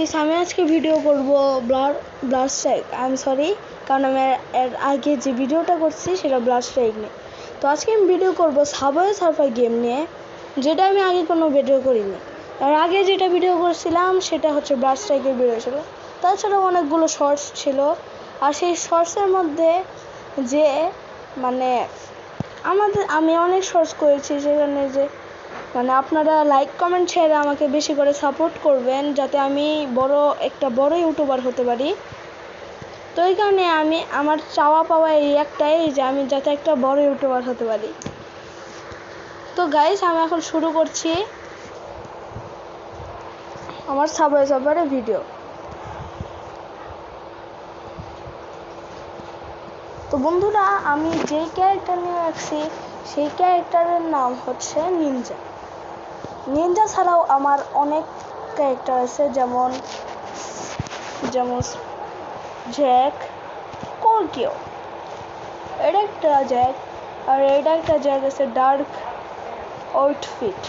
Guys আমি আজকে video করব blood strike. I am sorry, কারণ আমি এর আগে যে ভিডিওটা করছি সেটা ব্লাড স্ট্রাইক নিয়ে। তো আজকে আমি ভিডিও করব সাবওয়ে সার্ফার গেম নিয়ে, যেটা আমি আগে কোনো ভিডিও করিনি। এর আগে যেটা ভিডিও করছিলাম সেটা হচ্ছে ব্লাড স্ট্রাইকের ভিডিও ছিল। তাছাড়াও অনেকগুলো শর্টস ছিল, আর সেই শর্টসের মধ্যে যে মানে আমি অনেক শর্টস করেছি, সেখানে যে আপনারা লাইক কমেন্ট শেয়ারে আমাকে বেশি করে সাপোর্ট করবেন, যাতে আমি একটা বড় ইউটিউবার হতে পারি। তো এই কারণে আমার চাওয়া পাওয়া এই একটাই, যে আমি যাতে একটা বড় ইউটিউবার হতে পারি। তো গাইস আমি এখন শুরু করছি আমার সাবওয়ে সার্ফারের ভিডিও। তো বন্ধুরা, আমি যেই ক্যারেক্টার নিয়ে রাখছি সেই ক্যারেক্টারের নাম হচ্ছে নিনজা। নিনজা ছাড়াও আমার অনেক ক্যারেক্টার আছে, যেমন জ্যাক, কলকিও, এটা একটা জ্যাক, আর এটা একটা জ্যাক আছে ডার্ক আউটফিট,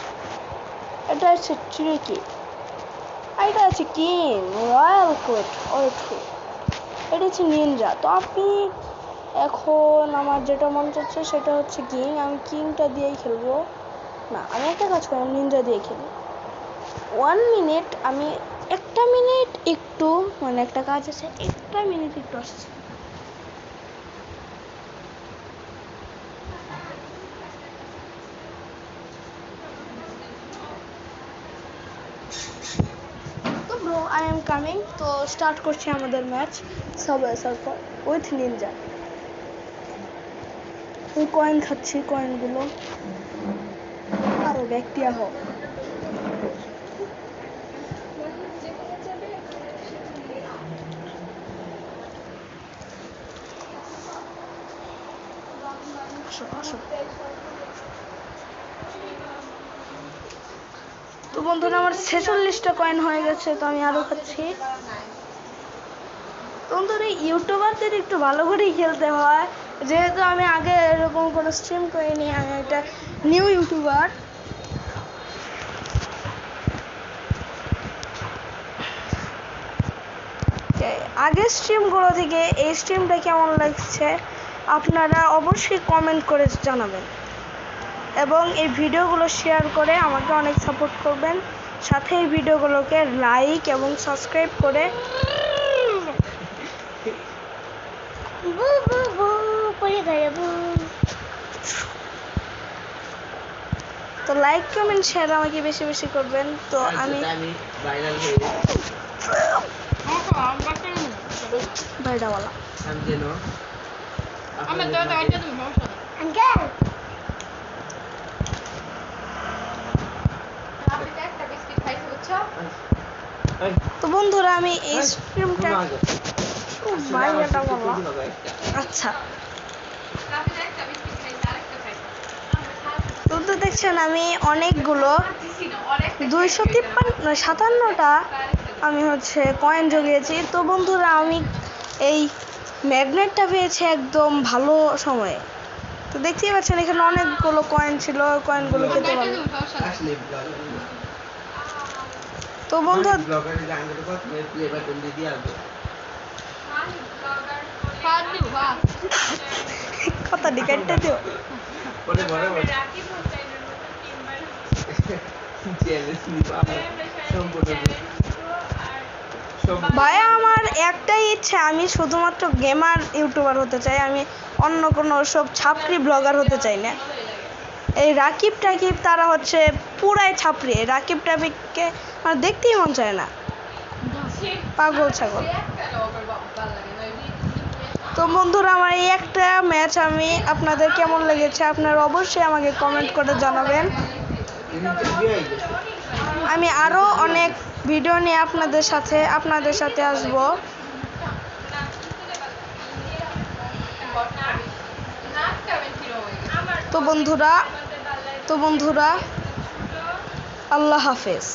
এটা হচ্ছে ট্রিকি, আর এটা আছে কিং রয়্যাল কোট আউটফিট, এটা হচ্ছে নিনজা। তো আপনি এখন আমার যেটা মন চাচ্ছে সেটা হচ্ছে কিং, আমি কিংটা দিয়েই খেলবো। না, আমি একটা কাজ করি, নিনজা দিয়ে খেলি। 1 মিনিট, আমি একটা মিনিট একটু একটা কাজ আছে, একটা মিনিট একটু আসছে। তো ব্রো, আই এম কামিং। তো স্টার্ট করছি আমাদের match subway surfer with Ninja. আমি কয়েন খাচ্ছি, কয়েনগুলো আরো ব্যক্তি হোক। তো বন্ধুরা, আমার 46টা কয়েন হয়ে গেছে, তো আমি আরো খাচ্ছি। বন্ধুরা, ইউটিউবারদের একটু ভালো করেই খেলতে হয়, যেহেতু আমি আগে এরকম কোনো স্ট্রিম করিনি, আমি একটা নিউ ইউটিউবার। আগের স্ট্রিমগুলো থেকে এই স্ট্রিমটা কেমন লাগছে আপনারা অবশ্যই কমেন্ট করে জানাবেন, এবং এই ভিডিওগুলো শেয়ার করে আমাকে অনেক সাপোর্ট করবেন। সাথে এই ভিডিওগুলোকে লাইক এবং সাবস্ক্রাইব করে তো লাইক কমেন্ট শেয়ার আমাকে বেশি বেশি করবেন। তো আমি বাইরাওয়ালা তো বন্ধুরা, আমি এই স্ট্রিমটা আচ্ছা তো দেখছেন, আমি অনেকগুলো 257টা আমি কয়েন জগিয়েছি। তো বন্ধুরা, আমি এই ম্যাগনেটটা পেয়েছি একদম ভালো সময়ে। তো দেখতেই পাচ্ছেন এখানে অনেকগুলো কয়েন ছিল, কয়েনগুলো খেতে পারবো। তো বন্ধু, কথা ডিকাইটটা দিও। ভাইয়া, আমার একটাই ইচ্ছা, আমি শুধুমাত্র গেমার ইউটিউবার হতে চাই, আমি অন্য কোনো সব ছাপড়ি ব্লগার হতে চাই না। এই রাকিব টাকিব তারা পুরাই ছাপড়ি, রাকিব টাকিবকে দেখতেই মন চায় না, পাগল ছাগল। তো বন্ধুরা, আমার এই একটা ম্যাচ আপনাদের কেমন লেগেছে আপনারা অবশ্যই আমাকে কমেন্ট করে জানাবেন। আমি আরো অনেক ভিডিও নিয়ে আপনাদের সাথে আসব। তো বন্ধুরা আল্লাহ হাফেজ।